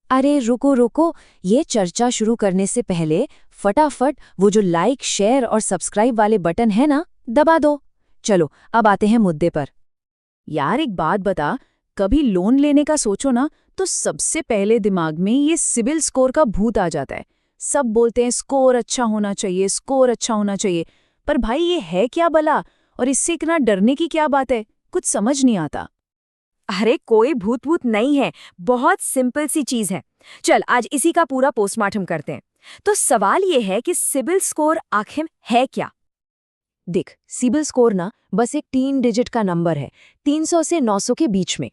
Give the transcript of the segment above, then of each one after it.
अरे रुको रुको, ये चर्चा शुरू करने से पहले फटाफट वो जो लाइक, शेयर और सब्सक्राइब वाले बटन है ना, दबा दो। चलो अब आते हैं मुद्दे पर। यार एक बात बता, कभी लोन लेने का सोचो ना तो सबसे पहले दिमाग में ये सिबिल स्कोर का भूत आ जाता है। सब बोलते हैं स्कोर अच्छा होना चाहिए, स्कोर अच्छा होना चाहिए। पर भाई ये है क्या भला, और इससे इतना डरने की क्या बात है? कुछ समझ नहीं आता। अरे कोई भूत भूत नहीं है, बहुत सिंपल सी चीज है। चल आज इसी का पूरा पोस्टमार्टम करते हैं। तो सवाल ये है कि सिबिल स्कोर आखिर है क्या। देख, सिबिल स्कोर ना बस एक 3 डिजिट का नंबर है, 300 से 900 के बीच में।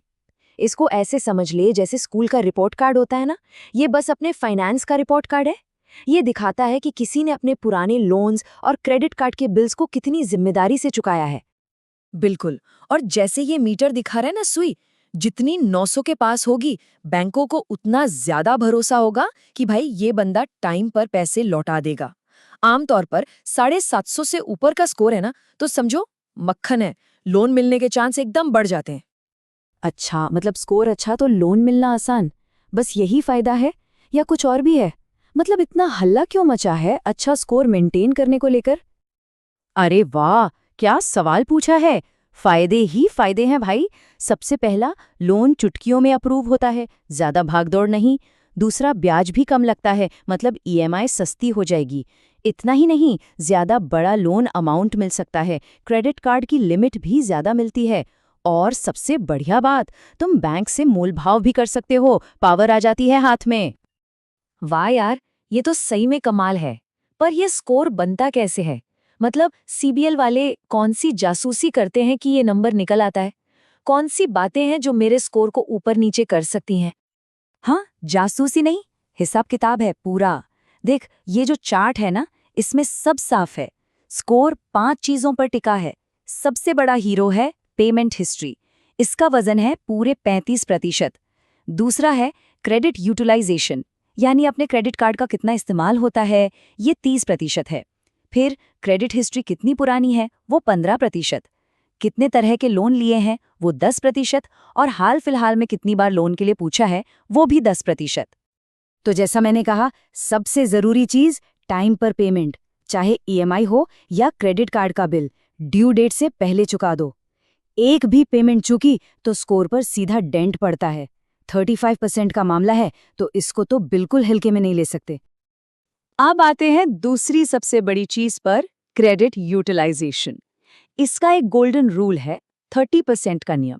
इसको ऐसे समझ ले जैसे स्कूल का रिपोर्ट कार्ड होता है ना, ये बस अपने फाइनेंस का रिपोर्ट कार्ड है। ये दिखाता है कि किसी ने अपने पुराने लोन्स और क्रेडिट कार्ड के बिल्स को कितनी जिम्मेदारी से चुकाया है। बिल्कुल। और जैसे ये मीटर दिखा रहा है ना सुई, जितनी 900 के पास होगी, बैंकों को उतना ज्यादा भरोसा होगा कि भाई ये बंदा टाइम पर पैसे लौटा देगा। आमतौर पर 750 से ऊपर का स्कोर है ना, तो समझो मक्खन है, लोन मिलने के चांस एकदम बढ़ जाते हैं। अच्छा, मतलब स्कोर अच्छा तो लोन मिलना आसान, बस यही फायदा है या कुछ और भी है? मतलब इतना हल्ला क्यों मचा है अच्छा स्कोर मेंटेन करने को लेकर? अरे वाह, क्या सवाल पूछा है। फायदे ही फायदे हैं भाई। सबसे पहला, लोन चुटकियों में अप्रूव होता है, ज्यादा भागदौड़ नहीं। दूसरा, ब्याज भी कम लगता है, मतलब ईएमआई सस्ती हो जाएगी। इतना ही नहीं, ज्यादा बड़ा लोन अमाउंट मिल सकता है, क्रेडिट कार्ड की लिमिट भी ज्यादा मिलती है। और सबसे बढ़िया बात, तुम बैंक से मोलभाव भी कर सकते हो, पावर आ जाती है हाथ में। वाह यार, ये तो सही में कमाल है। पर ये स्कोर बनता कैसे है? मतलब सीबीएल वाले कौन सी जासूसी करते हैं कि ये नंबर निकल आता है? कौन सी बातें हैं जो मेरे स्कोर को ऊपर नीचे कर सकती हैं? हाँ, जासूसी नहीं, हिसाब किताब है पूरा। देख ये जो चार्ट है ना, इसमें सब साफ है। स्कोर 5 चीजों पर टिका है। सबसे बड़ा हीरो है पेमेंट हिस्ट्री, इसका वजन है पूरे 35%। दूसरा है क्रेडिट यूटिलाइजेशन, यानी अपने क्रेडिट कार्ड का कितना इस्तेमाल होता है, ये 30% है। फिर क्रेडिट हिस्ट्री कितनी पुरानी है, वो 15%। कितने तरह के लोन लिए हैं, वो 10%। और हाल फिलहाल में कितनी बार लोन के लिए पूछा है, वो भी 10%। तो जैसा मैंने कहा, सबसे जरूरी चीज टाइम पर पेमेंट, चाहे ईएमआई हो या क्रेडिट कार्ड का बिल, ड्यू डेट से पहले चुका दो। एक भी पेमेंट चुकी तो स्कोर पर सीधा डेंट पड़ता है। 35% का मामला है तो इसको तो बिल्कुल हल्के में नहीं ले सकते। अब आते हैं दूसरी सबसे बड़ी चीज पर, क्रेडिट यूटिलाइजेशन। इसका एक गोल्डन रूल है, 30% का नियम।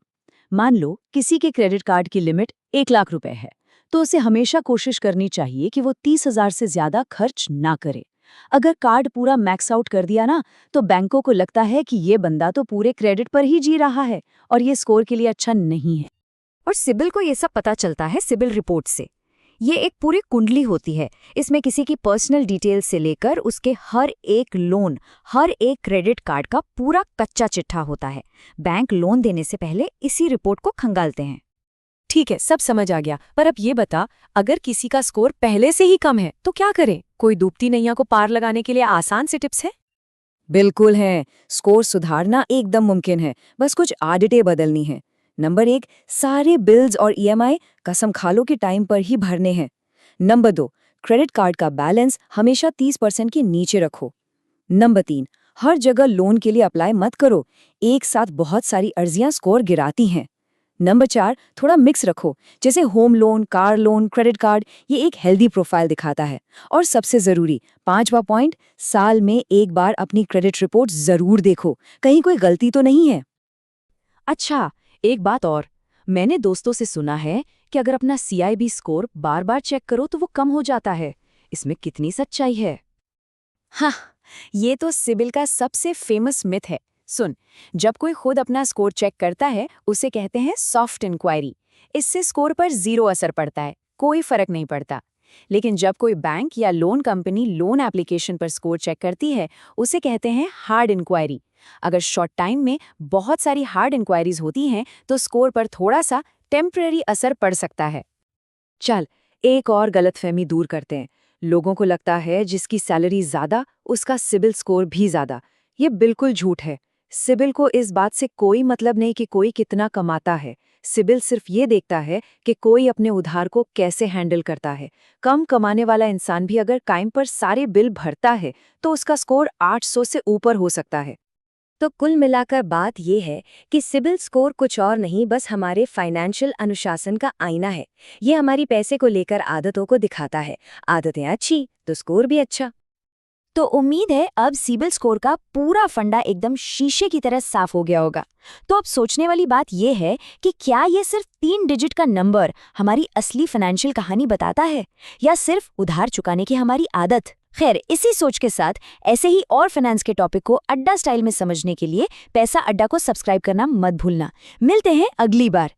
मान लो किसी के क्रेडिट कार्ड की लिमिट 1 लाख रुपए है, तो उसे हमेशा कोशिश करनी चाहिए कि वो 30,000 से ज्यादा खर्च ना करे। अगर कार्ड पूरा मैक्स आउट कर दिया ना, तो बैंकों को लगता है कि ये बंदा तो पूरे क्रेडिट पर ही जी रहा है और ये स्कोर के लिए अच्छा नहीं है। और सिबिल को ये सब पता चलता है सिबिल रिपोर्ट से। ये एक पूरी कुंडली होती है, इसमें किसी की पर्सनल डिटेल से लेकर उसके हर एक लोन, हर एक क्रेडिट कार्ड का पूरा कच्चा चिट्ठा होता है। बैंक लोन देने से पहले इसी रिपोर्ट को खंगालते हैं। ठीक है, सब समझ आ गया। पर अब ये बता, अगर किसी का स्कोर पहले से ही कम है तो क्या करें? कोई डूबती नैया को पार लगाने के लिए आसान से टिप्स है? बिल्कुल है, स्कोर सुधारना एकदम मुमकिन है, बस कुछ आदतें बदलनी है। नंबर 1, सारे बिल्स और ईएमआई कसम खा लो कि टाइम पर ही भरने हैं। नंबर 2, क्रेडिट कार्ड का बैलेंस हमेशा 30% के नीचे रखो। नंबर 3, हर जगह लोन के लिए अप्लाई मत करो, एक साथ बहुत सारी अर्जियां स्कोर गिराती हैं। नंबर 4, थोड़ा मिक्स रखो, जैसे home loan, car loan, credit card, ये एक हेल्दी प्रोफाइल दिखाता है। और सबसे जरूरी 5वां पॉइंट, साल में एक बार अपनी क्रेडिट रिपोर्ट जरूर देखो, कहीं कोई गलती तो नहीं है। अच्छा, एक बात और, मैंने दोस्तों से सुना है कि अगर अपना सीआईबी स्कोर बार बार चेक करो तो वो कम हो जाता है। इसमें कितनी सच्चाई है? हाँ, ये तो सिबिल का सबसे फेमस मिथ है। सुन, जब कोई खुद अपना स्कोर चेक करता है, उसे कहते हैं सॉफ्ट इंक्वायरी। इससे स्कोर पर 0 असर पड़ता है, कोई फर्क नहीं पड़ता। लेकिन जब कोई बैंक या लोन कंपनी लोन एप्लीकेशन पर स्कोर चेक करती है, उसे कहते हैं हार्ड इंक्वायरी। अगर शॉर्ट टाइम में बहुत सारी हार्ड इंक्वायरीज होती हैं, तो स्कोर पर थोड़ा सा टेम्पररी असर पड़ सकता है। चल, एक और गलतफहमी दूर करते हैं। लोगों को लगता है जिसकी सैलरी ज्यादा उसका सिबिल स्कोर भी ज्यादा। ये बिल्कुल झूठ है। सिबिल को इस बात से कोई मतलब नहीं कि कोई कितना कमाता है। सिबिल सिर्फ ये देखता है कि कोई अपने उधार को कैसे हैंडल करता है। कम कमाने वाला इंसान भी अगर टाइम पर सारे बिल भरता है तो उसका स्कोर 800 से ऊपर हो सकता है। तो कुल मिलाकर बात ये है कि सिबिल स्कोर कुछ और नहीं, बस हमारे फाइनेंशियल अनुशासन का आईना है। ये हमारी पैसे को लेकर आदतों को दिखाता है। आदतें अच्छी तो स्कोर भी अच्छा। तो उम्मीद है अब सिबिल स्कोर का पूरा फंडा एकदम शीशे की तरह साफ हो गया होगा। तो अब सोचने वाली बात यह है कि क्या ये सिर्फ 3 डिजिट का नंबर हमारी असली फाइनेंशियल कहानी बताता है, या सिर्फ उधार चुकाने की हमारी आदत। खैर, इसी सोच के साथ ऐसे ही और फाइनेंस के टॉपिक को अड्डा स्टाइल में समझने के लिए पैसा अड्डा को सब्सक्राइब करना मत भूलना। मिलते हैं अगली बार।